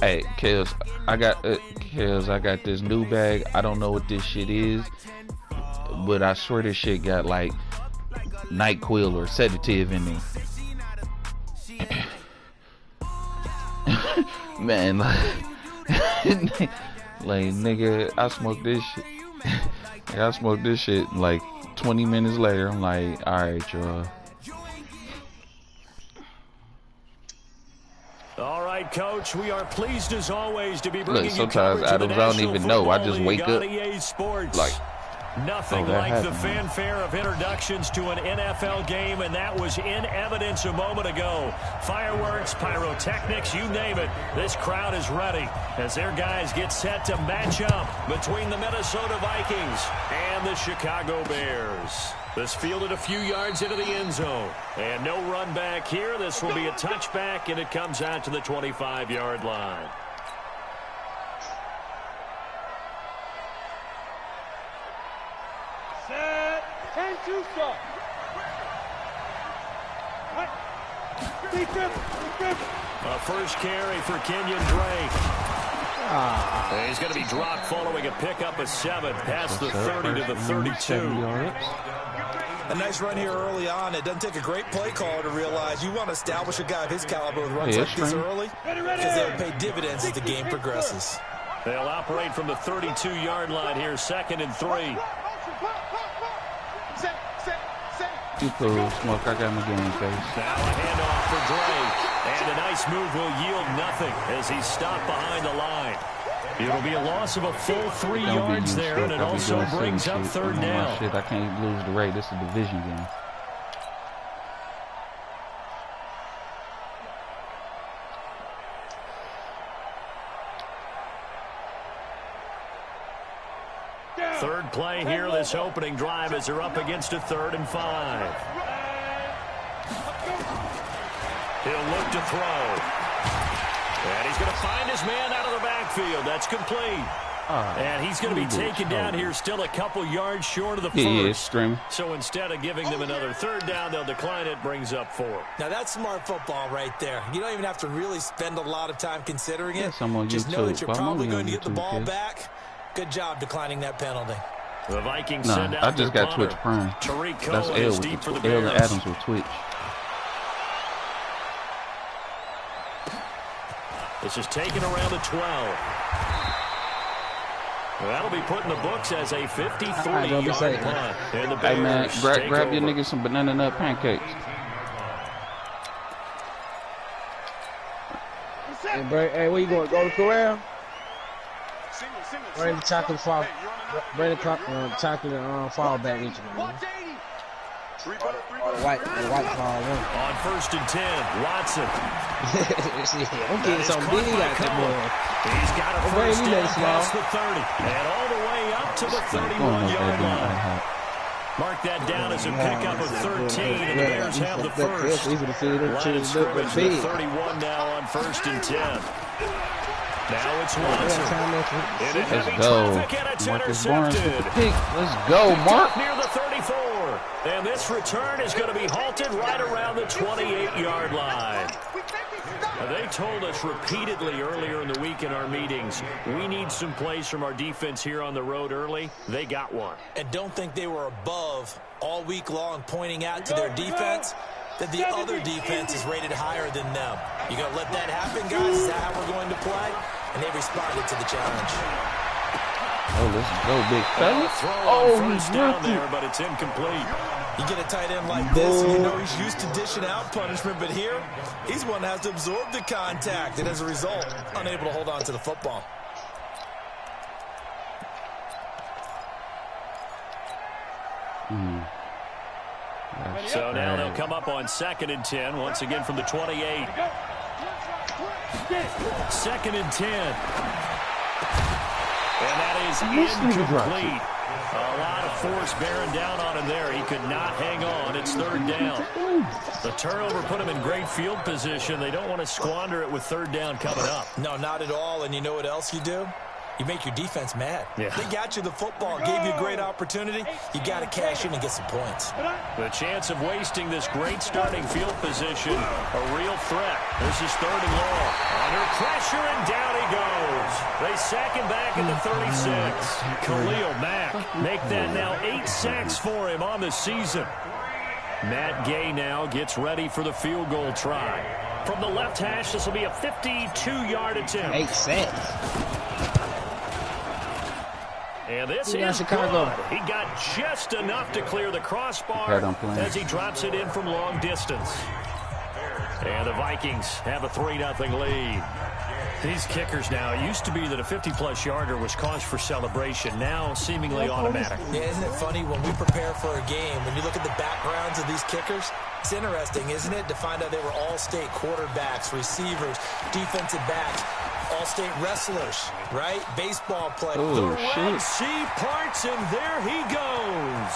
Hey, Kels, I got this new bag. I don't know what this shit is, but I swear this shit got like NyQuil or sedative in there. Man, like nigga, I smoked this shit. I smoked this shit like 20 minutes later. I'm like, alright, y'all. All right, Coach, we are pleased as always to be bringing you sometimes, Adams, I don't even know. I just wake up like, nothing like the fanfare of introductions to an NFL game, and that was in evidence a moment ago. Fireworks, pyrotechnics, you name it. This crowd is ready as their guys get set to match up between the Minnesota Vikings and the Chicago Bears. This fielded a few yards into the end zone. And no run back here. This will be a touchback, and it comes out to the 25-yard line. Set. 10-2 stop. A first carry for Kenyon Drake. He's going to be dropped following a pickup of 7 past the 30 to the 32. A nice run here early on. It doesn't take a great play caller to realize you want to establish a guy of his caliber with runs like this early because they'll pay dividends as the game progresses. They'll operate from the 32-yard line here, 2nd and 3. You cool, Smoke. I got my game face. Now a handoff for Drake. And a nice move will yield nothing as he's stopped behind the line. It'll be a loss of a full 3 yards there, and it also brings up 3rd down. Shit, I can't lose the rate. This is a division game. Third play here, this opening drive as they're up against a 3rd and 5. He'll look to throw. And he's going to find his man out of the backfield. That's complete. And he's going to be taken down here still a couple yards short of the first. So instead of giving them another 3rd down, they'll decline it, brings up 4. Now that's smart football right there. You don't even have to really spend a lot of time considering it. Just know that you're probably going to get the ball back. Good job declining that penalty. The Vikings send out I just got Twitch Prime. That's L with deep for the L and Adams with Twitch. This is taken around the 12. That'll be put in the books as a 53-yard punt. And the Bears hey, man, grab your niggas some banana nut pancakes. Hey, where you going? Go to Corral? Bring the chocolate fall. Bring the chocolate fall back with you, man. White fall one. On 1st and 10, Watson. I'm getting some big out that boy. He's got a first down past the 30 and all the way up to the 31-yard line. Mark that down as a pickup of 13, and the Bears have the first. Line of scrimmage with 31 now on 1st and 10. Now it's Watson. Let's go. Marcus Barnes with the pick. Let's go, Mark. Near the 34. And this return is going to be halted right around the 28-yard line. They told us repeatedly earlier in the week in our meetings, we need some plays from our defense here on the road early. They got one. And don't think they were above all week long pointing out to their defense that the other defense is rated higher than them. You going to let that happen, guys? Is that how we're going to play? And they responded to the challenge. Oh, let's go, big fella. He's down there, but it's incomplete. You get a tight end like this, and you know he's used to dishing out punishment, but here, he's one that has to absorb the contact, and as a result, unable to hold on to the football. So now they'll come up on 2nd and 10, once again from the 28. 2nd and 10. And that is incomplete. A lot of force bearing down on him there. He could not hang on. It's 3rd down. The turnover put him in great field position. They don't want to squander it with 3rd down coming up. No, not at all. And you know what else you do? you make your defense mad. Yeah. They got you the football, gave you a great opportunity. You got to cash in and get some points. The chance of wasting this great starting field position, a real threat. This is 3rd and long. Under pressure, and down he goes. They sack him back at the 36. Khalil Mack make that now 8 sacks for him on the season. Matt Gay now gets ready for the field goal try. From the left hash, this will be a 52-yard attempt. 8 sacks. And this is Chicago. good. He got just enough to clear the crossbar as he drops it in from long distance. And the Vikings have a 3-0 lead. These kickers now, it used to be that a 50-plus yarder was cause for celebration. Now seemingly automatic. Yeah, isn't it funny when we prepare for a game, when you look at the backgrounds of these kickers, it's interesting, isn't it, to find out they were all-state quarterbacks, receivers, defensive backs, all-state wrestlers, right? Baseball players. Oh, the Red Sea parts, and there he goes.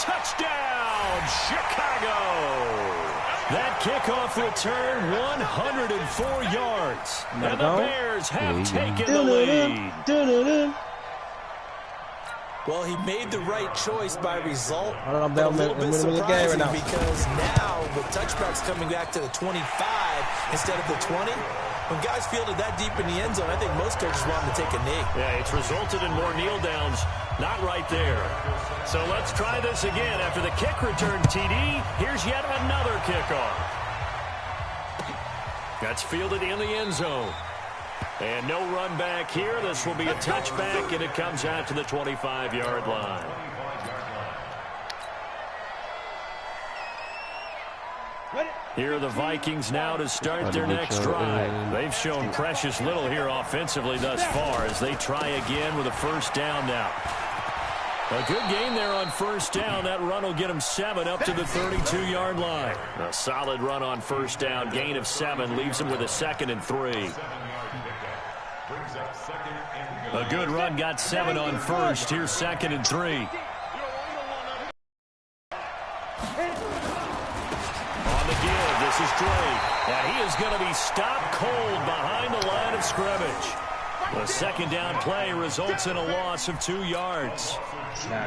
Touchdown, Chicago. That kickoff return, 104 yards. And the Bears have taken the lead. Well, he made the right choice by result. I don't know But a about little bit surprising now. because now with touchbacks coming back to the 25 instead of the 20, when guys fielded that deep in the end zone, I think most coaches wanted to take a knee. Yeah, it's resulted in more kneel downs. Not right there. So let's try this again. After the kick return TD, here's yet another kickoff. That's fielded in the end zone. And no run back here. This will be a touchback, and it comes out to the 25-yard line. Here are the Vikings now to start their next drive. They've shown precious little here offensively thus far as they try again with a first down now. A good game there on first down. That run will get them 7 up to the 32-yard line. A solid run on first down. Gain of 7 leaves them with a 2nd and 3. A good run got 7 on first. Here's 2nd and 3. On the give, this is Drake. And he is going to be stopped cold behind the line of scrimmage. The second down play results in a loss of 2 yards.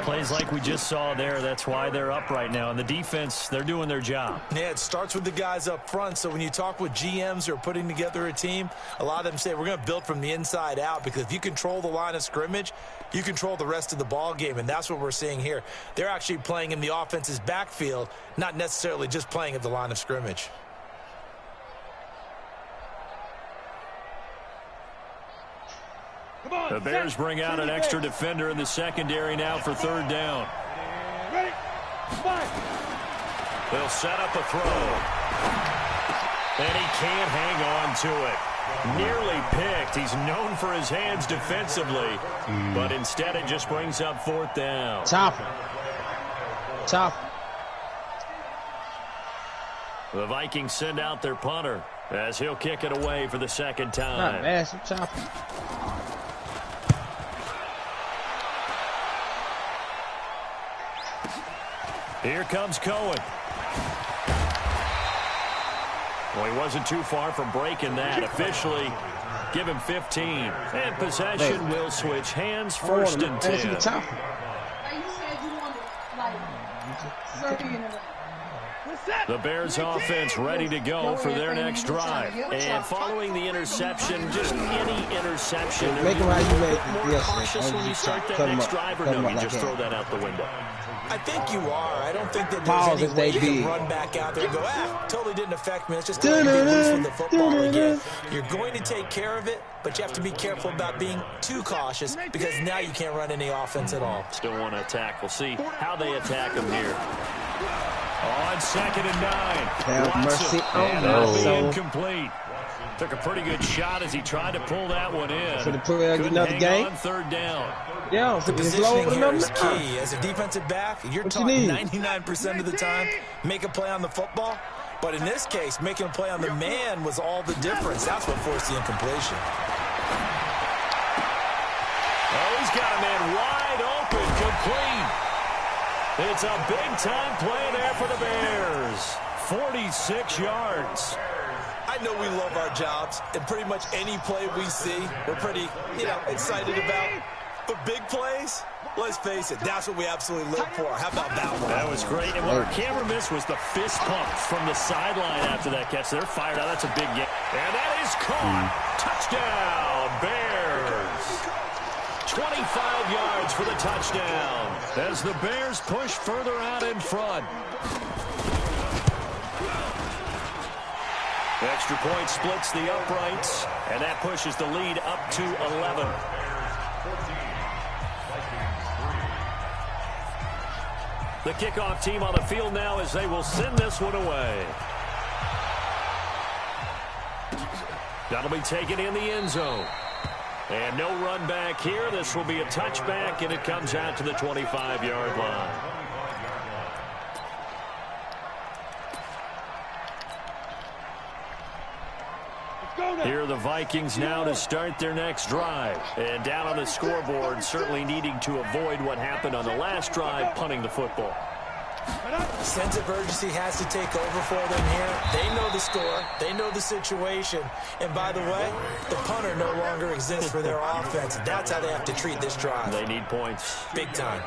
Plays like we just saw there. That's why they're up right now. And the defense, they're doing their job. Yeah, it starts with the guys up front. So when you talk with GMs who are putting together a team, a lot of them say we're going to build from the inside out, because if you control the line of scrimmage, you control the rest of the ball game. And that's what we're seeing here. They're actually playing in the offense's backfield, not necessarily just playing at the line of scrimmage. The Bears bring out an extra defender in the secondary now for 3rd down. They'll set up a throw. And he can't hang on to it. Nearly picked. He's known for his hands defensively. But instead it just brings up 4th down. Chopper. The Vikings send out their punter as he'll kick it away for the 2nd time. Not bad, some chopper. Here comes Cohen. Well, he wasn't too far from breaking that. Officially, give him 15. And possession will switch hands, 1st and 10. The Bears offense ready to go for their next drive. And following the interception, just any interception, Make them how you make it. more cautious when you start that next drive, or no, you just throw that out the window? I think you are. I don't think that there's any way you can run back out there and go, totally didn't affect me. It's just going to be loose with the football again. You're going to take care of it, but you have to be careful about being too cautious, because now you can't run any offense at all. Still want to attack. We'll see how they attack him here. On 2nd and 9. Have mercy on that'll us. be incomplete. Took a pretty good shot as he tried to pull that one in. For the Couldn't another hang game. on 3rd down. Yeah, The positioning here is key. As a defensive back, you're taught 99% of the time, make a play on the football. But in this case, making a play on the man was all the difference. That's what forced the incompletion. Oh, he's got a man wide open, complete. It's a big-time play there for the Bears. 46 yards. I know we love our jobs, and pretty much any play we see, we're pretty, excited about. But big plays, let's face it, that's what we absolutely live for. How about that one? That was great. And what our camera missed was the fist pump from the sideline after that catch. They're fired out. That's a big game. And that is caught. Touchdown, Bears. 25 yards for the touchdown as the Bears push further out in front. The extra point splits the uprights, and that pushes the lead up to 11. The kickoff team on the field now as they will send this one away. That'll be taken in the end zone. And no run back here. This will be a touchback, and it comes out to the 25-yard line. Here are the Vikings now to start their next drive. And down on the scoreboard, certainly needing to avoid what happened on the last drive, punting the football. Sense of urgency has to take over for them here. They know the score. They know the situation. And by the way, the punter no longer exists for their offense. That's how they have to treat this drive. They need points. Big time.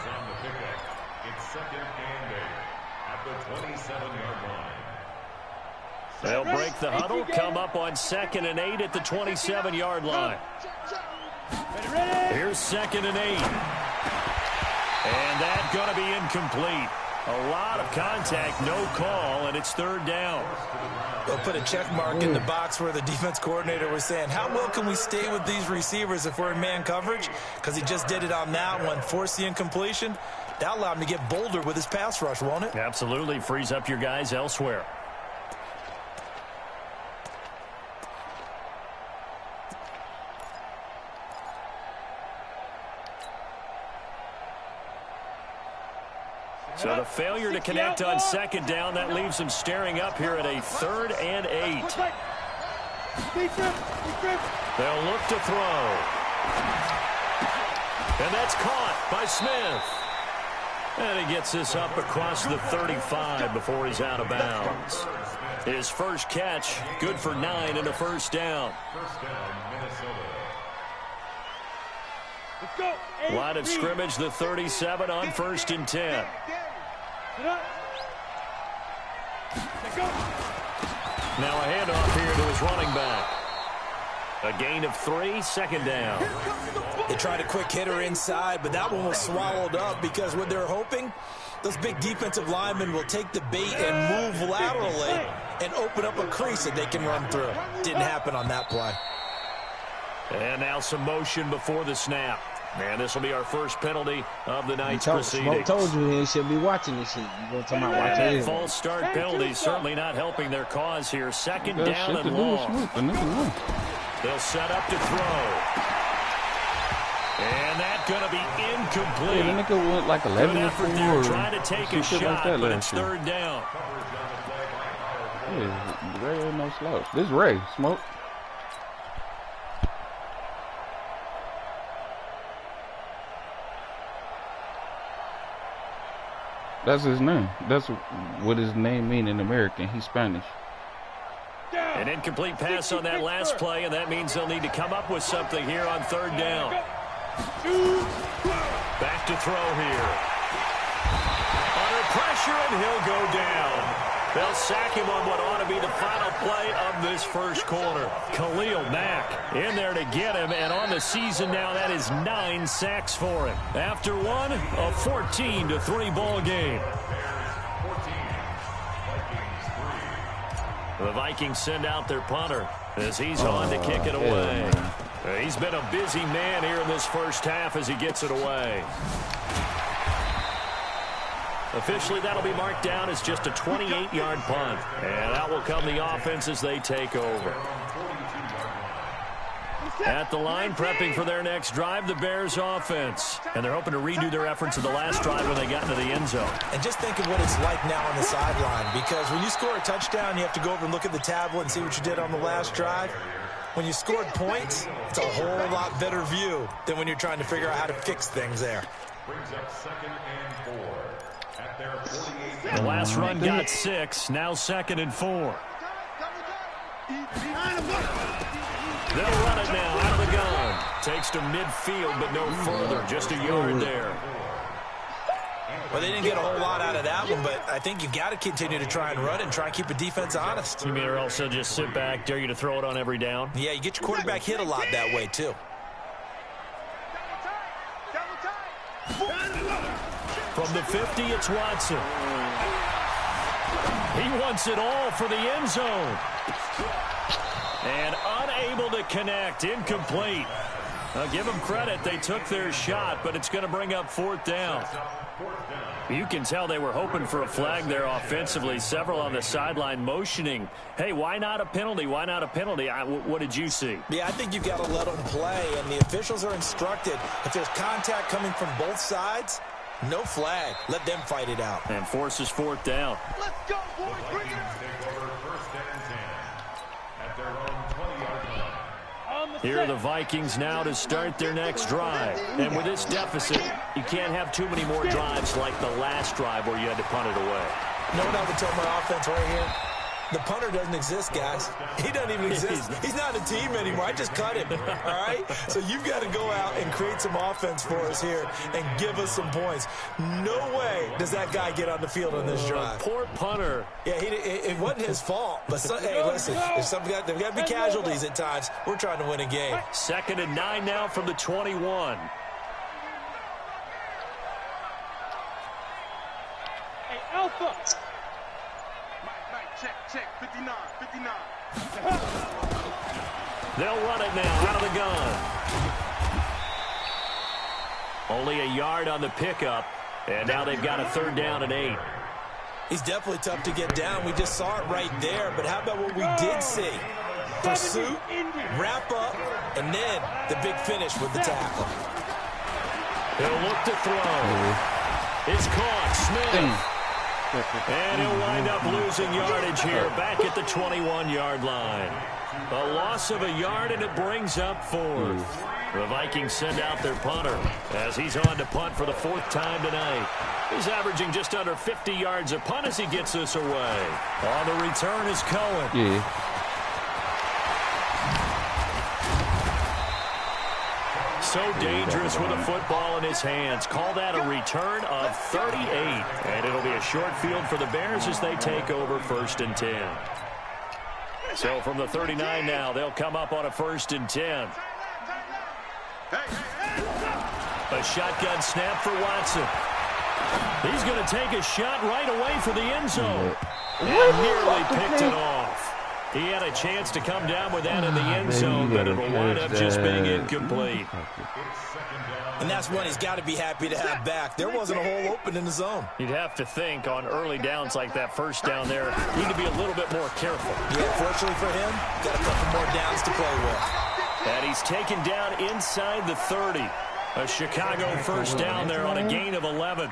It's second and 8 at the 27-yard line. They'll break the huddle, come up on 2nd and 8 at the 27-yard line. Here's 2nd and 8. And that's going to be incomplete. A lot of contact, no call, and it's 3rd down. They'll put a check mark in the box where the defense coordinator was saying, how well can we stay with these receivers if we're in man coverage? Because he just did it on that one, forced the incompletion. That allowed him to get bolder with his pass rush, won't it? Absolutely, frees up your guys elsewhere. So the failure to connect on 2nd down, that leaves them staring up here at a 3rd and 8. They'll look to throw. And that's caught by Smith. And he gets this up across the 35 before he's out of bounds. His first catch, good for 9 and a first down. Line of scrimmage, the 37 on 1st and 10. Now a handoff here to his running back. A gain of 3, 2nd down. They tried a quick hitter inside, but that one was swallowed up because what they're hoping, those big defensive linemen will take the bait and move laterally and open up a crease that they can run through. Didn't happen on that play. And now some motion before the snap. And this will be our first penalty of the night's proceedings. I told you he should be watching this shit. You going to talk about watching it? False start penalty certainly not helping their cause here. 2nd down and long. They'll set up to throw. And that's going to be incomplete. Yeah, the nigga went like 11 Good effort there trying to take a shot, but it's 3rd down. Yeah, Ray ain't no slouch. This Ray, Smoke. That's his name. That's what his name means in American. He's Spanish. An incomplete pass on that last play, and that means they'll need to come up with something here on 3rd down. Back to throw here. Under pressure, and he'll go down. They'll sack him on what ought to be the final play of this first quarter. Khalil Mack in there to get him, and on the season now, that is 9 sacks for him. After one, a 14-3 ball game. The Vikings send out their punter as he's on to kick it away. He's been a busy man here in this first half as he gets it away. Officially, that'll be marked down as just a 28-yard punt. And out will come the offense as they take over. At the line, prepping for their next drive, the Bears offense. And they're hoping to redo their efforts of the last drive when they got into the end zone. And just think of what it's like now on the sideline, because when you score a touchdown, you have to go over and look at the tablet and see what you did on the last drive. When you scored points, it's a whole lot better view than when you're trying to figure out how to fix things there. Brings up 2nd and 4 at their 48. The last run got 6, now 2nd and 4. They'll run it now out of the gun. Takes to midfield, but no further. Just a yard there. Well, they didn't get a whole lot out of that one, but I think you got to continue to try and run and try and keep a defense honest. You mean or else they'll just sit back, dare you to throw it on every down? Yeah, you get your quarterback hit a lot that way, too. From the 50, it's Watson. He wants it all for the end zone. And unable to connect, incomplete. I'll give them credit. They took their shot, but it's going to bring up 4th down. You can tell they were hoping for a flag there offensively. Several on the sideline motioning. Hey, why not a penalty? Why not a penalty? What did you see? Yeah, I think you've got to let them play, and the officials are instructed. If there's contact coming from both sides, no flag. Let them fight it out. And forces 4th down. Let's go, boys. Bring it up. Here are the Vikings now to start their next drive. And with this deficit, you can't have too many more drives like the last drive where you had to punt it away. You know what I would tell my offense right here? The punter doesn't exist, guys. He doesn't even exist. He's not a team anymore. I just cut him, all right? So you've got to go out and create some offense for us here and give us some points. No way does that guy get on the field on this drive. Poor punter. Yeah, it wasn't his fault. But, hey, listen, there's got to be casualties at times. We're trying to win a game. 2nd and 9 now from the 21. Hey, Alpha. Check, 59. They'll run it now out of the gun. Only a yard on the pickup, and now they've got a 3rd down and 8. He's definitely tough to get down. We just saw it right there, but how about what we did see? Pursuit, wrap up, and then the big finish with the tackle. He'll look to throw. It's caught. Smith. And he'll wind up losing yardage here back at the 21-yard line. A loss of a yard, and it brings up 4th. The Vikings send out their punter as he's on to punt for the 4th time tonight. He's averaging just under 50 yards a punt as he gets this away. On the return is Cohen. Yeah. So dangerous with a football in his hands. Call that a return of 38. And it'll be a short field for the Bears as they take over 1st and 10. So from the 39 now, they'll come up on a 1st and 10. A shotgun snap for Watson. He's going to take a shot right away for the end zone. And nearly picked it off. He had a chance to come down with that in the end zone, but it'll wind up just being incomplete. And that's one he's got to be happy to have back. There wasn't a hole open in the zone. You'd have to think on early downs like that 1st down there, you need to be a little bit more careful. Yeah, fortunately for him, got a couple more downs to play with. And he's taken down inside the 30. A Chicago 1st down there on a gain of 11.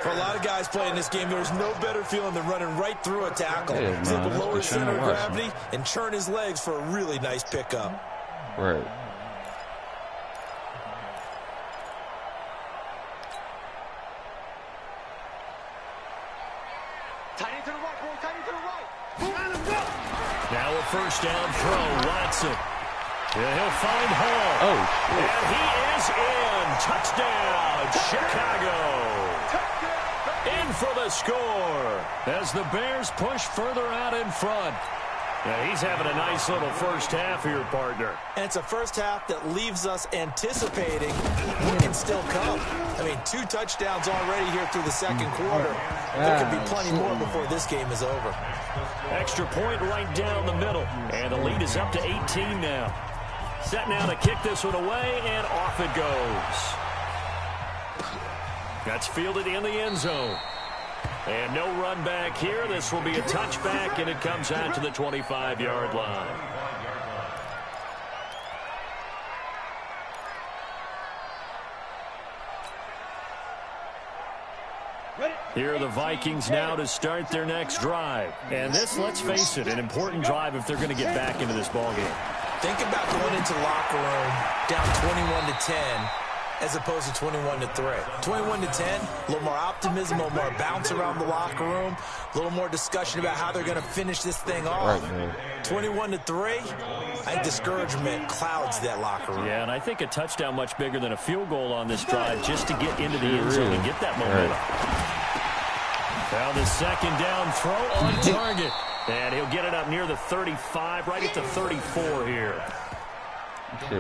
For a lot of guys playing this game, there's no better feeling than running right through a tackle. Yeah, He's able to lower his that's center of Deshaun gravity and churn his legs for a really nice pickup. Right. Now a 1st down throw, Watson. Yeah, he'll find Hall. Oh, and he is in. Touchdown, Chicago. In for the score as the Bears push further out in front. Yeah, he's having a nice little 1st half here, partner. And it's a 1st half that leaves us anticipating what can still come. I mean, 2 touchdowns already here through the 2nd quarter. There could be plenty more before this game is over. Extra point right down the middle. And the lead is up to 18 now. Set now to kick this one away, and off it goes. That's fielded in the end zone. And no run back here. This will be a touchback, and it comes out to the 25-yard line. Here are the Vikings now to start their next drive. And this, let's face it, an important drive if they're going to get back into this ballgame. Think about going into the locker room down 21-10 as opposed to 21-3. 21-10, a little more optimism, a little more bounce around the locker room, a little more discussion about how they're going to finish this thing off. 21-3, I think discouragement clouds that locker room. Yeah, and I think a touchdown much bigger than a field goal on this drive just to get into the end zone and get that momentum. Found the second down throw on target. And he'll get it up near the 35, right at the 34 here.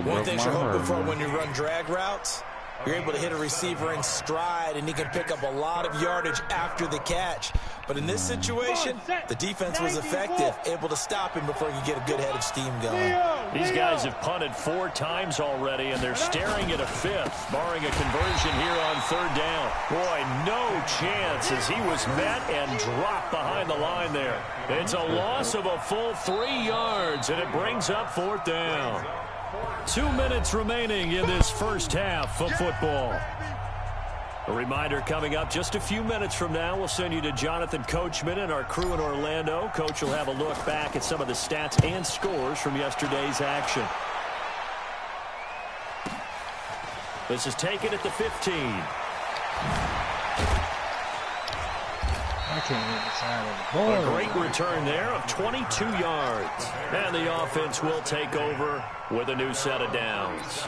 One thing you're hoping for when you run drag routes, you're able to hit a receiver in stride, and he can pick up a lot of yardage after the catch. But in this situation, the defense was effective, able to stop him before he could get a good head of steam going. These guys have punted 4 times already, and they're staring at a 5th, barring a conversion here on 3rd down. Boy, no chance as he was met and dropped behind the line there. It's a loss of a full 3 yards, and it brings up 4th down. 2 minutes remaining in this first half of football. A reminder coming up just a few minutes from now. We'll send you to Jonathan Coachman and our crew in Orlando. Coach will have a look back at some of the stats and scores from yesterday's action. This is taken at the 15. I can't hit the side of the ball. A great return there of 22 yards. And the offense will take over with a new set of downs.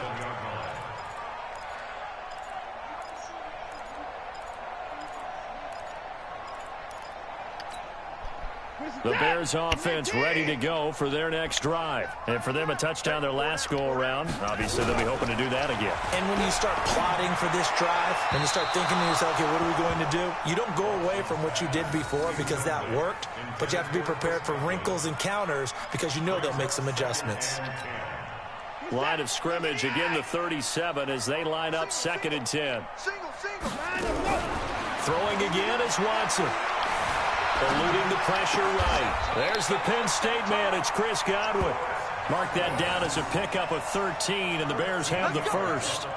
The Bears offense ready to go for their next drive. And for them, a touchdown their last go-around. Obviously, they'll be hoping to do that again. And when you start plotting for this drive, and you start thinking to yourself, okay, what are we going to do? You don't go away from what you did before because that worked, but you have to be prepared for wrinkles and counters because you know they'll make some adjustments. Line of scrimmage, again the 37 as they line up 2nd and 10. Throwing again is Watson. Eluding the pressure right. There's the Penn State man. It's Chris Godwin. Mark that down as a pickup of 13, and the Bears have the first.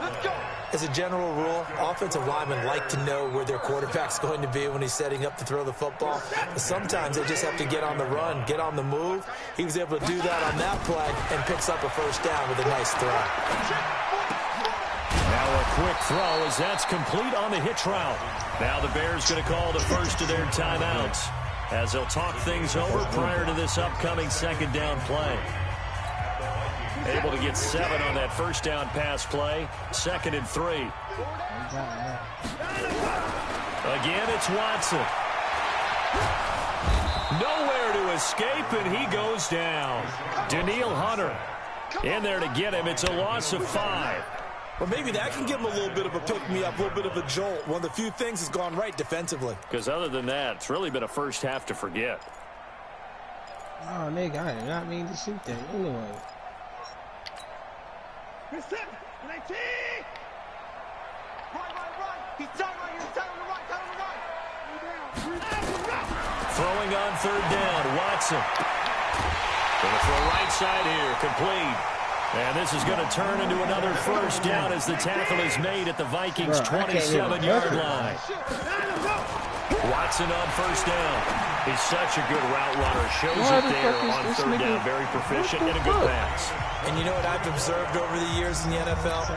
As a general rule, offensive linemen like to know where their quarterback's going to be when he's setting up to throw the football. But sometimes they just have to get on the run, get on the move. He was able to do that on that play and picks up a first down with a nice throw. Now a quick throw as that's complete on the hitch route. Now the Bears going to call the first of their timeouts as they'll talk things over prior to this upcoming 2nd down play. Able to get 7 on that first down pass play. 2nd and 3. Again, it's Watson. Nowhere to escape, and he goes down. Danielle Hunter in there to get him. It's a loss of 5. Well, maybe that can give him a little bit of a pick-me-up, a little bit of a jolt. One of the few things has gone right defensively. Because other than that, it's really been a first half to forget. Oh, nigga, I did not mean to shoot that anyway. Throwing on 3rd down, Watson. Going to throw right side here, complete. And this is going to turn into another first down as the tackle is made at the Vikings' 27-yard line. Watson on first down. He's such a good route runner. Shows it there on 3rd down. Very proficient and a good pass. And you know what I've observed over the years in the NFL?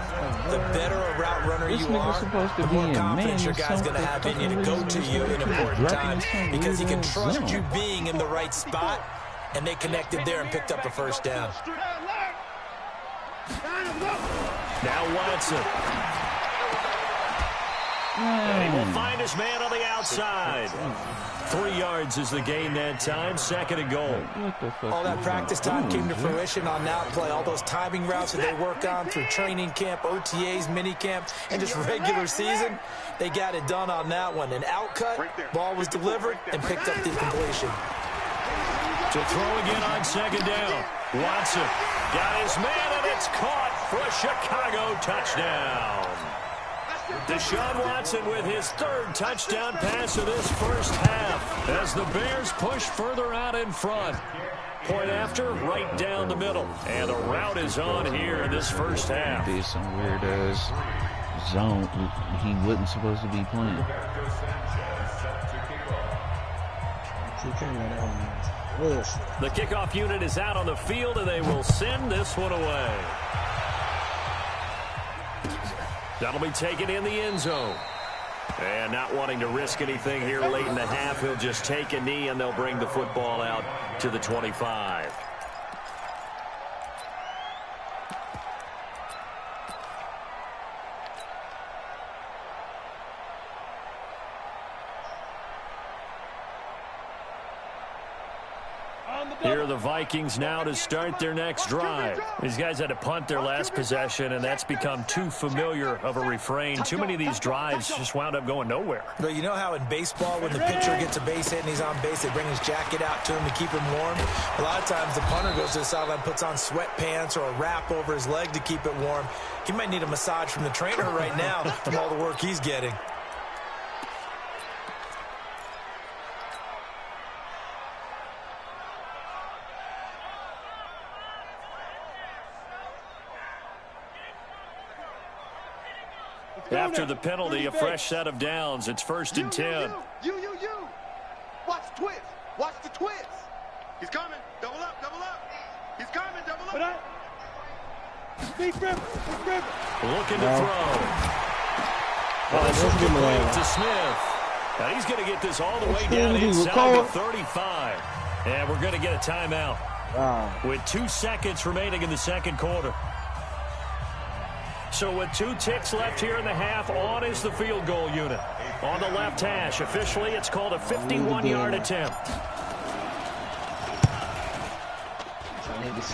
The better a route runner you are, the more confidence your guy's going to have in you to go to you in important times because he can trust you being in the right spot, and they connected there and picked up a first down. Now Watson. And he will find his man on the outside. 3 yards is the gain that time. 2nd and goal. All that practice time came to fruition on that play. All those timing routes that they work on through training camp, OTAs, mini camp, and just regular season, they got it done on that one. An outcut, ball was delivered, and picked up the completion. To throw again on 2nd down. Watson got his man, and it's caught for a Chicago touchdown. Deshaun Watson with his 3rd touchdown pass of this first half as the Bears push further out in front. Point after, right down the middle. And the route is on here in this first half. Did some weird-ass zone he wasn't supposed to be playing. The kickoff unit is out on the field, and they will send this one away. That'll be taken in the end zone. And not wanting to risk anything here late in the half, he'll just take a knee, and they'll bring the football out to the 25. Here are the Vikings now to start their next drive. These guys had to punt their last possession, and that's become too familiar of a refrain. Too many of these drives just wound up going nowhere. But you know how in baseball, when the pitcher gets a base hit and he's on base, they bring his jacket out to him to keep him warm? A lot of times the punter goes to the sideline, puts on sweatpants or a wrap over his leg to keep it warm. He might need a massage from the trainer right now from all the work he's getting. After the penalty, a fresh set of downs. It's 1st and 10. You. Watch the twist. Watch the twist. He's coming. Double up. He's coming. Double up. Big River. Looking to throw. This will complete to Smith. Now he's going to get this all the way down inside the 35. And we're going to get a timeout. With 2 seconds remaining in the second quarter. So with 2 ticks left here in the half, on is the field goal unit. On the left hash, officially it's called a 51-yard attempt.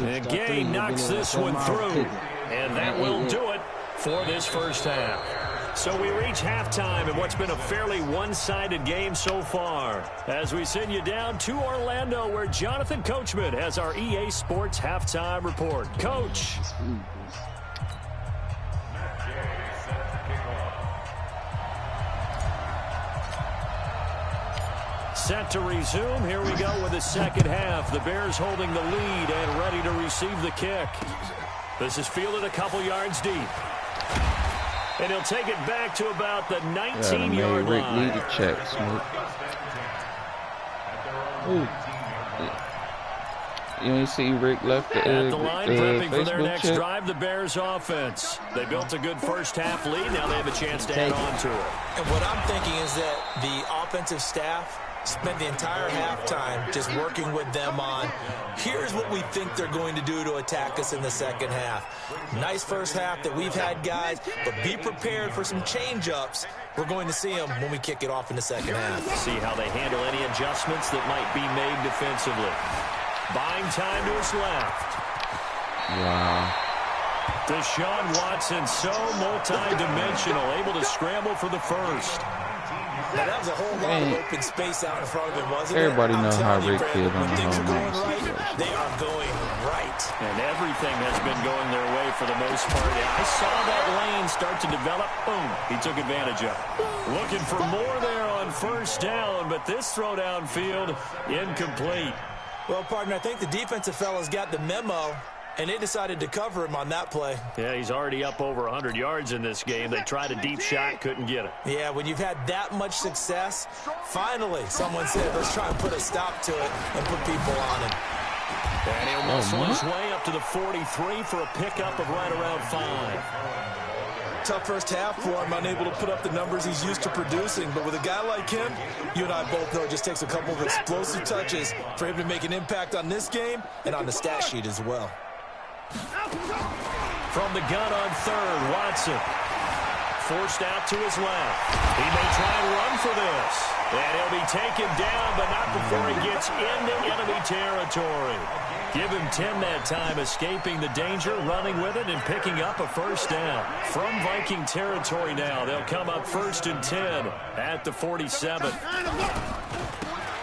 And Gay knocks this one through. And that will do it for this first half. So we reach halftime in what's been a fairly one-sided game so far. As we send you down to Orlando, where Jonathan Coachman has our EA Sports halftime report. Coach. Set to resume. Here we go with the second half. The Bears holding the lead and ready to receive the kick. This is fielded a couple yards deep. And he'll take it back to about the 19-yard line. Rick need to check, Smoke. You ain't see Rick left the at the line, prepping for their Facebook next check? drive, the Bears offense. They built a good first half lead. Now they have a chance to add on to it. And what I'm thinking is that the offensive staff spent the entire halftime just working with them on, here's what we think they're going to do to attack us in the second half. Nice first half that we've had, guys, but be prepared for some change-ups. We're going to see them when we kick it off in the second half. See how they handle any adjustments that might be made defensively. Buying time to his left. Wow. Deshaun Watson, so multi-dimensional, able to scramble for the first. Now, that was a whole lot of open space out in front of him, wasn't it? Everybody knows how Rick feels on when things the are going home right, they are going right. And everything has been going their way for the most part. I saw that lane start to develop. Boom. He took advantage of it. Looking for more there on first down, but this throw downfield, incomplete. Well, partner, I think the defensive fellas got the memo, and they decided to cover him on that play. Yeah, he's already up over 100 yards in this game. They tried a deep shot, couldn't get it. Yeah, when you've had that much success, finally someone said, let's try and put a stop to it and put people on him. And he'll muscle his way up to the 43 for a pickup of right around 5. Tough first half for him, unable to put up the numbers he's used to producing. But with a guy like him, you and I both know it just takes a couple of explosive touches for him to make an impact on this game and on the stat sheet as well. From the gun on third, Watson. Forced out to his left. He may try and run for this. And he'll be taken down, but not before he gets into enemy territory. Give him 10 that time, escaping the danger, running with it, and picking up a first down. From Viking territory now, they'll come up 1st and 10 at the 47.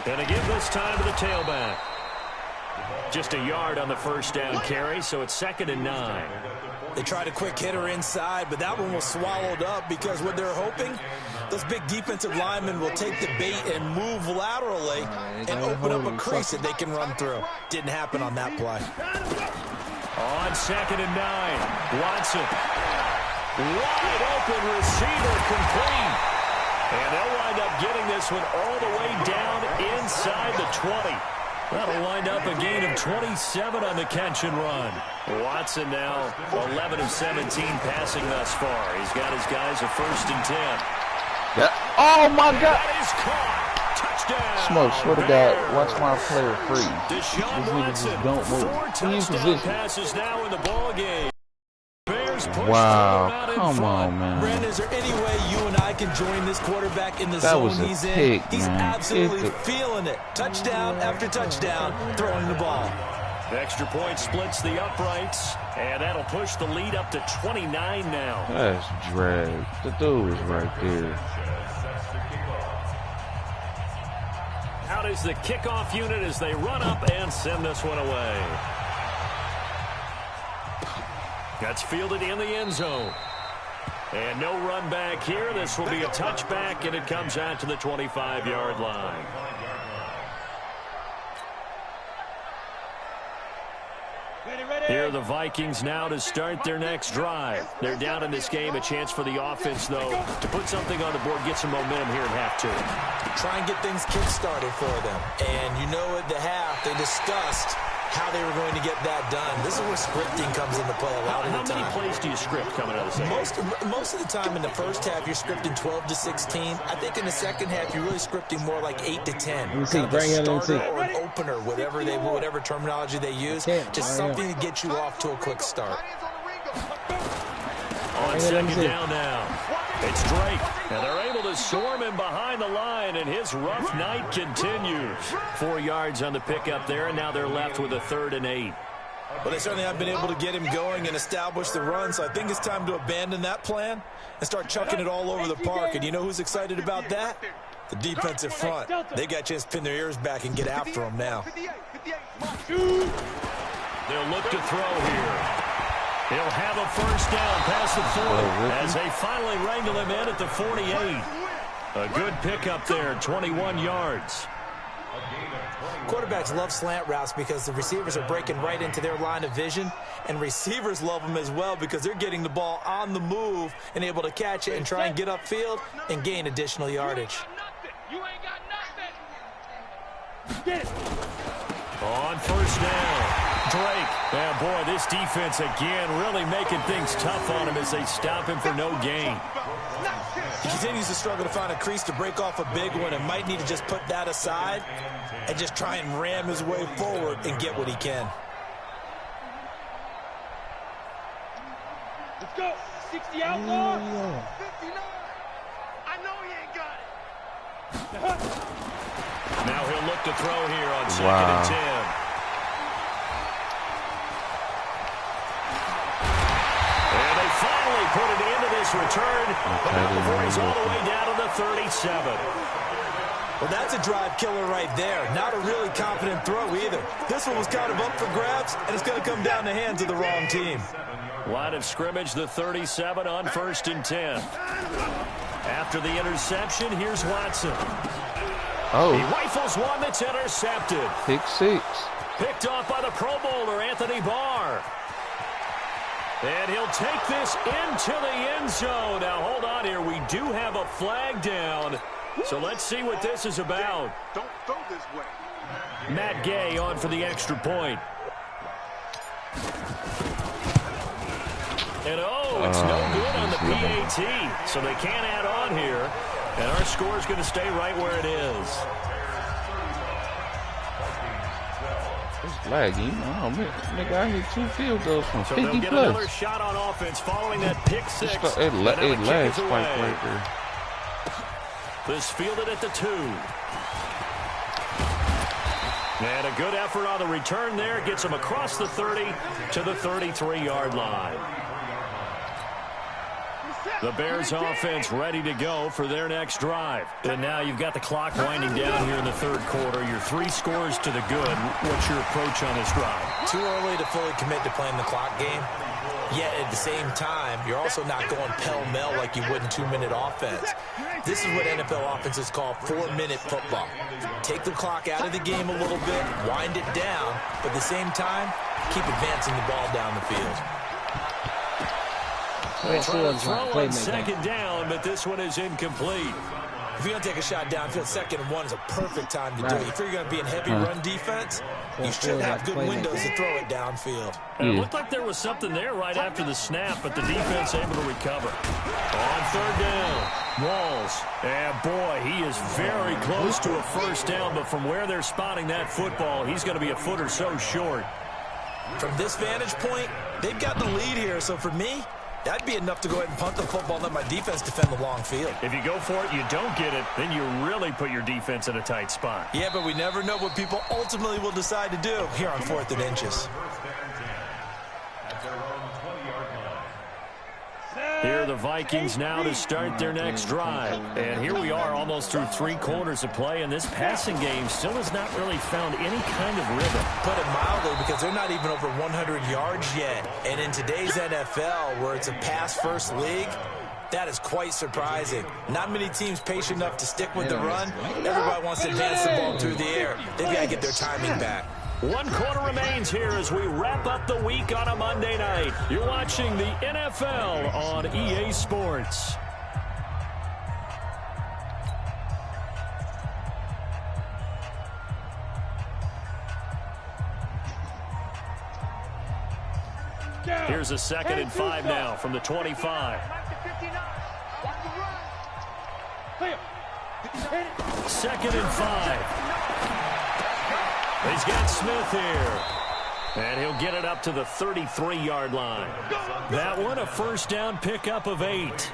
And again this time to the tailback. Just a yard on the first down carry, so it's 2nd and 9. They tried a quick hitter inside, but that one was swallowed up because what they're hoping, those big defensive linemen will take the bait and move laterally and open up a crease that they can run through. Didn't happen on that play. On 2nd and 9, Watson. Wide open receiver, complete. And they'll wind up getting this one all the way down inside the 20. That'll wind up a gain of 27 on the catch and run. Watson now 11 of 17 passing thus far. He's got his guys a 1st and 10. Yeah. Oh, my God. That is caught. Touchdown. Smoke, swear to God, watch my player free. Deshaun Watson, don't move. 4 touchdown passes now in the ball game. Bears push wow, in come front. on, man. Brandon, is there any way you and I can join this quarterback in the That zone was a he's in? pick, He's man. absolutely feeling it. Touchdown after touchdown, throwing the ball. The extra point splits the uprights, and that'll push the lead up to 29 now. That's drag. The dude was right there. Out is the kickoff unit as they run up and send this one away. That's fielded in the end zone. And no run back here. This will be a touchback, and it comes out to the 25-yard line. Here are the Vikings now to start their next drive. They're down in this game. A chance for the offense, though, to put something on the board, get some momentum here at half 2. Try and get things kick-started for them. And you know at the half, they discussed how they were going to get that done. This is where scripting comes into play a lot of the time. How many plays do you script coming out of the second? Most of the time in the first half, you're scripting 12 to 16. I think in the second half, you're really scripting more like 8 to 10. Kind of a starter or an opener, whatever terminology they use. Just something to get you off to a quick start. On second down now, it's Drake. And they're able to swarm him behind the line, and his rough night continues. 4 yards on the pickup there, and now they're left with a 3rd and 8. Well, they certainly have been able to get him going and establish the run, so I think it's time to abandon that plan and start chucking it all over the park. And you know who's excited about that? The defensive front. They got a chance to pin their ears back and get after him now. They'll look to throw here. He'll have a 1st down past the 40 as they finally wrangle him in at the 48. A good pickup there, 21 yards. Quarterbacks love slant routes because the receivers are breaking right into their line of vision, and receivers love them as well because they're getting the ball on the move and able to catch it and try and get upfield and gain additional yardage. You ain't got nothing. Get it. On 1st down, Drake. Yeah, boy, this defense again really making things tough on him as they stop him for no gain. He continues to struggle to find a crease to break off a big one and might need to just put that aside and just try and ram his way forward and get what he can. Let's go. 60 outlaw. 59. I know he ain't got it. Now he'll look to throw here on 2nd and 10. And they finally put it into this return, but not before he's all the way down to the 37. Well, that's a drive killer right there. Not a really confident throw either. This one was kind of up for grabs, and it's going to come down the hands of the wrong team. Line of scrimmage, the 37 on 1st and 10. After the interception, here's Watson. Oh. He rifles one that's intercepted. Pick 6. Picked off by the Pro Bowler, Anthony Barr. And he'll take this into the end zone. Now, hold on here. We do have a flag down. So let's see what this is about. Don't throw this way. Matt Gay on for the extra point. And it's no good on the PAT. So they can't add on here. And our score is going to stay right where it is. It's laggy. Oh, nigga, I hit 2 field goals from 50 they'll get plus. another shot on offense following that pick 6. It lags quite right there. This fielded at the 2. And a good effort on the return there. Gets him across the 30 to the 33-yard line. The Bears offense ready to go for their next drive. And now you've got the clock winding down here in the 3rd quarter. Your 3 scores to the good. What's your approach on this drive? Too early to fully commit to playing the clock game. Yet at the same time, you're also not going pell-mell like you would in 2-minute offense. This is what NFL offenses call 4-minute football. Take the clock out of the game a little bit, wind it down, but at the same time, keep advancing the ball down the field. They try to throw on 2nd down, but this one is incomplete. If you're going to take a shot downfield, 2nd and 1 is a perfect time to do it. If you're going to be in heavy run defense, you should have good windows to throw it downfield. It looked like there was something there right after the snap, but the defense able to recover. On 3rd down, Walls. And boy, he is very close to a first down, but from where they're spotting that football, he's going to be a foot or so short. From this vantage point, they've got the lead here, so for me, that'd be enough to go ahead and punt the football and let my defense defend the long field. If you go for it, you don't get it, then you really put your defense in a tight spot. Yeah, but we never know what people ultimately will decide to do here on 4th and inches. Here are the Vikings now to start their next drive. And here we are almost through 3 quarters of play, and this passing game still has not really found any kind of rhythm. Put it mildly, because they're not even over 100 yards yet. And in today's NFL, where it's a pass-first league, that is quite surprising. Not many teams patient enough to stick with the run. Everybody wants to advance the ball through the air. They've got to get their timing back. 1 quarter remains here as we wrap up the week on a Monday night. You're watching the NFL on EA Sports. Here's a 2nd and 5 now from the 25. 2nd and 5. He's got Smith here. And he'll get it up to the 33-yard line. That one, a first down pickup of 8.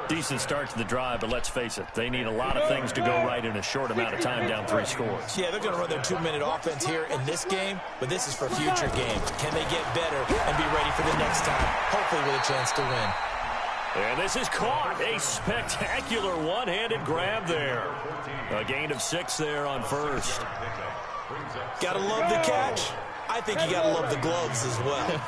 Decent start to the drive, but let's face it, they need a lot of things to go right in a short amount of time down 3 scores. Yeah, they're going to run their 2-minute offense here in this game, but this is for future games. Can they get better and be ready for the next time, hopefully with a chance to win? And this is caught. A spectacular one-handed grab there. A gain of 6 there on first. Gotta love the catch. I think you gotta love the gloves as well.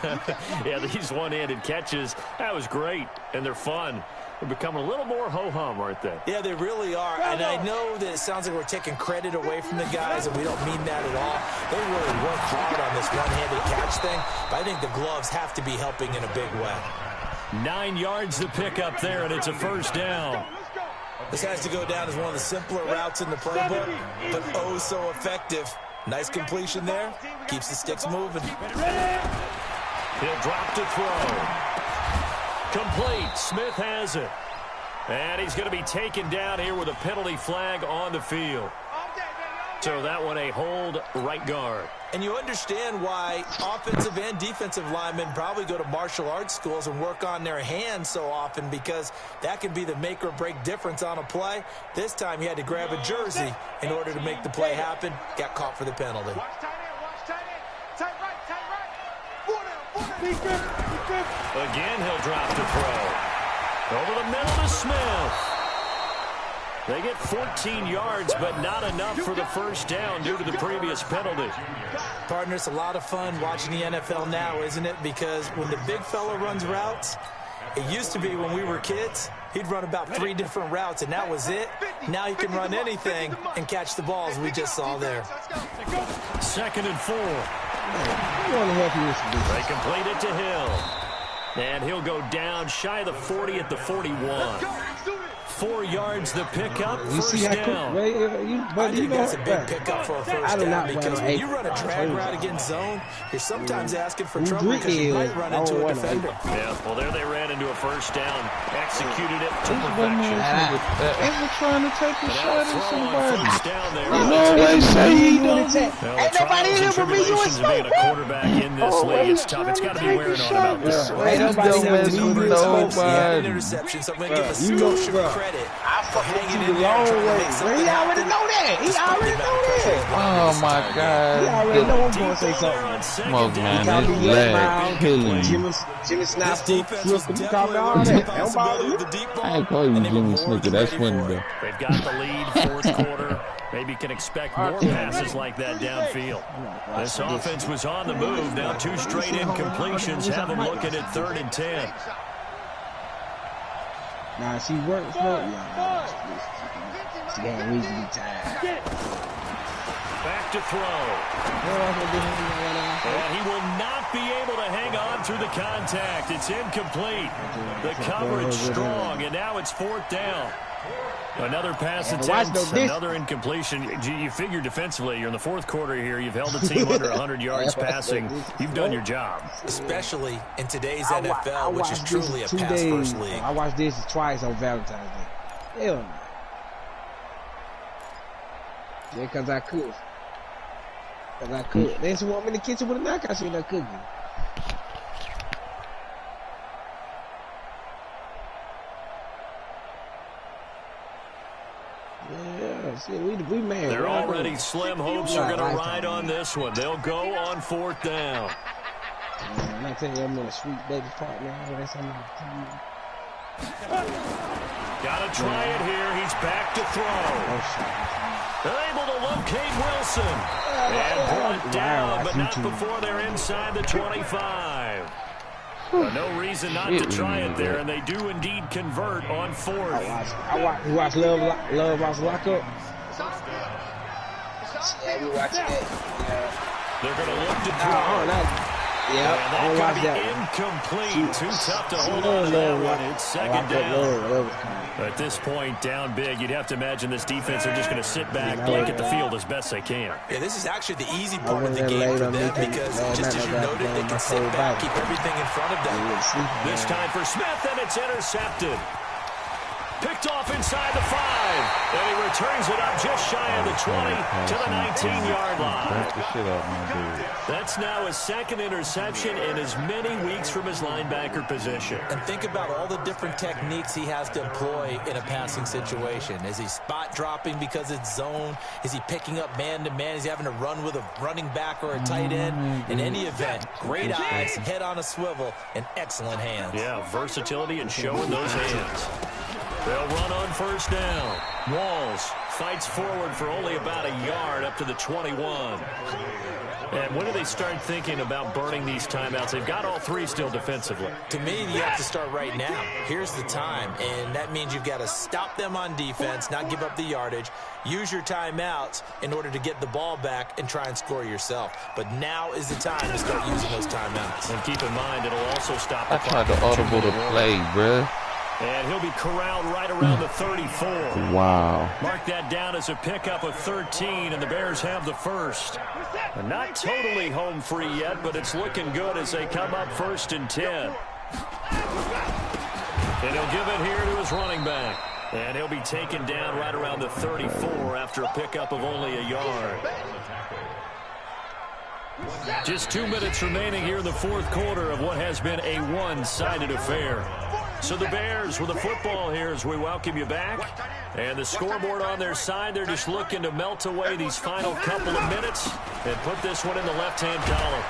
Yeah, these one-handed catches, that was great, and they're fun. They're becoming a little more ho-hum, aren't they? Yeah, they really are. And I know that it sounds like we're taking credit away from the guys, and we don't mean that at all. They really work hard on this one-handed catch thing, but I think the gloves have to be helping in a big way. 9 yards to pick up there, and it's a first down. This has to go down as one of the simpler routes in the playbook, but oh so effective. Nice completion there. Keeps the sticks moving. He'll drop to throw. Complete. Smith has it. And he's going to be taken down here with a penalty flag on the field. So that one a hold right guard. And you understand why offensive and defensive linemen probably go to martial arts schools and work on their hands so often, because that can be the make or break difference on a play. This time he had to grab a jersey in order to make the play happen. Got caught for the penalty. Again, he'll drop to throw. Over the middle to Smith. They get 14 yards, but not enough for the first down due to the previous penalty. Partner, it's a lot of fun watching the NFL now, isn't it? Because when the big fella runs routes, it used to be when we were kids, he'd run about 3 different routes, and that was it. Now he can run anything and catch the balls we just saw there. 2nd and 4. They complete it to Hill. And he'll go down shy of the 40 at the 41. 4 yards the pickup, first down. I think that's a big pickup for a first down, because when you run a drag route against zone, you're sometimes asking for trouble because you might run into a defender. Yeah, well, there they ran into a first down, executed it to perfection. Ever trying to take a shot at somebody? First down there. You know they say he don't. Ain't nobody here but me. You was being a quarterback in this league. It's tough. It's got to be wearing on about this. An interception, so I'm going to give a Scotia credit. I fucking the long way. He already know that. He already know that. Oh my God. He already know I'm going to say something. Smoke, man. This leg killing you. Jimmy Snapper, Swift, you call me all that. Don't bother me. I ain't calling you Jimmy Snicker. That's funny, though. They've got the lead, fourth quarter. Maybe can expect more passes like that downfield. This offense was on the move. Now 2 straight incompletions have them looking at 3rd and 10. Nah, she works for you. She got a reason to be tired. back to throw. And he will not be able to hang on through the contact. It's incomplete. The coverage strong, and now it's 4th down. Another pass attempt, another incompletion. You figure defensively, you're in the 4th quarter here. You've held the team under 100 yards passing. You've done your job. Especially in today's NFL, which is truly a pass-first league. I watched this twice on Valentine's Day. Hell no. Yeah, because I could. Because I could. They just want me in the kitchen with a knife. I seen her cooking. Yeah, see, we mad. They're already slim hopes are going to ride on this one. They'll go on 4th down. I'm not telling you I'm in a sweet baby partner. That's something got to try it here. He's back to throw. Able to locate Wilson. And brought down, but not before they're inside the 25. No reason not to try it there, and they do indeed convert on 4th. You watch Love Watch Lock Up? Yeah, we watch it. Yeah. They're going to look to throw. Yeah, I watch that. Incomplete. Too tough to hold on to that one. It's 2nd down. At this point, down big, you'd have to imagine this defense are just going to sit back, blanket the field as best they can. Yeah, this is actually the easy part of the game for them because, just as you noted, they can sit back, keep everything in front of them. This time for Smith, and it's intercepted. Picked off inside the 5, and he returns it up just shy of the 20 to the 19-yard line. That's now his 2nd interception in as many weeks from his linebacker position. And think about all the different techniques he has to employ in a passing situation. Is he spot dropping because it's zone? Is he picking up man-to-man? Is he having to run with a running back or a tight end? In any event, great eyes, head on a swivel, and excellent hands. Yeah, versatility and showing those hands. They'll run on 1st down. Walls fights forward for only about a yard up to the 21. And when do they start thinking about burning these timeouts? They've got all 3 still defensively. To me, you have to start right now. Here's the time, and that means you've got to stop them on defense, not give up the yardage, use your timeouts in order to get the ball back and try and score yourself. But now is the time to start using those timeouts. And keep in mind, it'll also stop the clock. I tried to audible the play, bruh. And he'll be corralled right around the 34. Wow. Mark that down as a pickup of 13, and the Bears have the 1st. They're not totally home free yet, but it's looking good as they come up 1st and 10. And he'll give it here to his running back. And he'll be taken down right around the 34 after a pickup of only a yard. Just 2 minutes remaining here in the 4th quarter of what has been a one-sided affair. So the Bears with the football here as we welcome you back. And the scoreboard on their side, they're just looking to melt away these final couple of minutes and put this one in the left-hand column.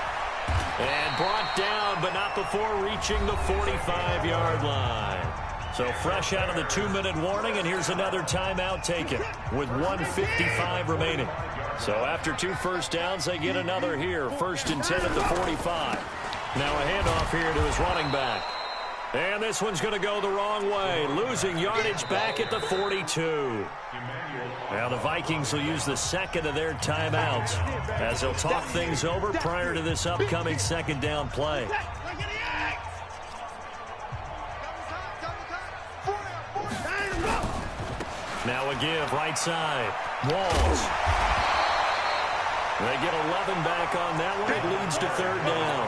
And brought down, but not before reaching the 45-yard line. So fresh out of the 2-minute warning, and here's another timeout taken with 1:55 remaining. So after 2 first downs, they get another here. 1st and 10 at the 45. Now a handoff here to his running back. And this one's going to go the wrong way, losing yardage back at the 42. Now the Vikings will use the 2nd of their timeouts as they'll talk things over prior to this upcoming 2nd down play. Now a give right side. Walls. They get 11 back on that one. It leads to 3rd down.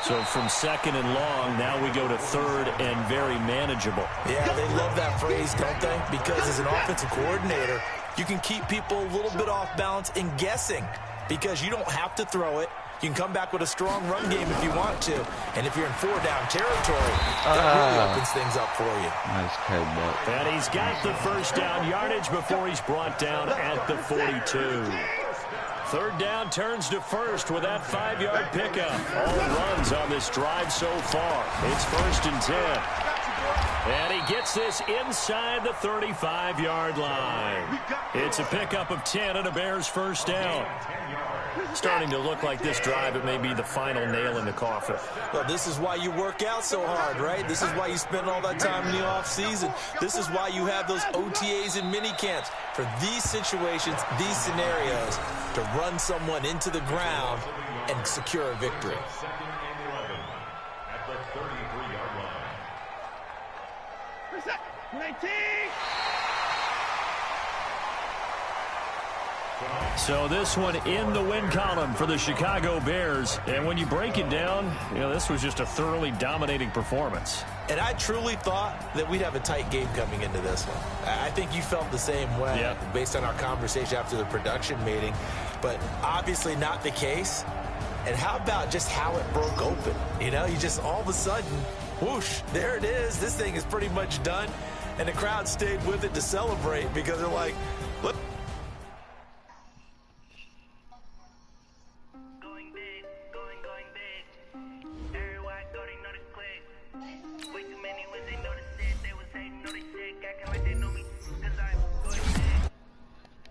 So from 2nd and long, now we go to 3rd and very manageable. Yeah, they love that phrase, don't they? Because as an offensive coordinator, you can keep people a little bit off balance and guessing because you don't have to throw it. You can come back with a strong run game if you want to. And if you're in 4-down territory, that really opens things up for you. Nice cutback. And he's got the 1st down yardage before he's brought down at the 42. 3rd down turns to 1st with that 5-yard pickup. All runs on this drive so far. It's 1st and 10. And he gets this inside the 35-yard line. It's a pickup of 10 and a Bears 1st down. Starting to look like this drive, it may be the final nail in the coffin. Well, this is why you work out so hard, right? This is why you spend all that time in the offseason. This is why you have those OTAs and mini camps for these situations, these scenarios, to run someone into the ground and secure a victory. Second and 11 at the 33-yard line. 19. So this one in the win column for the Chicago Bears. And when you break it down, this was just a thoroughly dominating performance. And I truly thought that we'd have a tight game coming into this one. I think you felt the same way based on our conversation after the production meeting. But obviously not the case. And how about just how it broke open? You just all of a sudden, whoosh, there it is. This thing is pretty much done. And the crowd stayed with it to celebrate because they're like, look.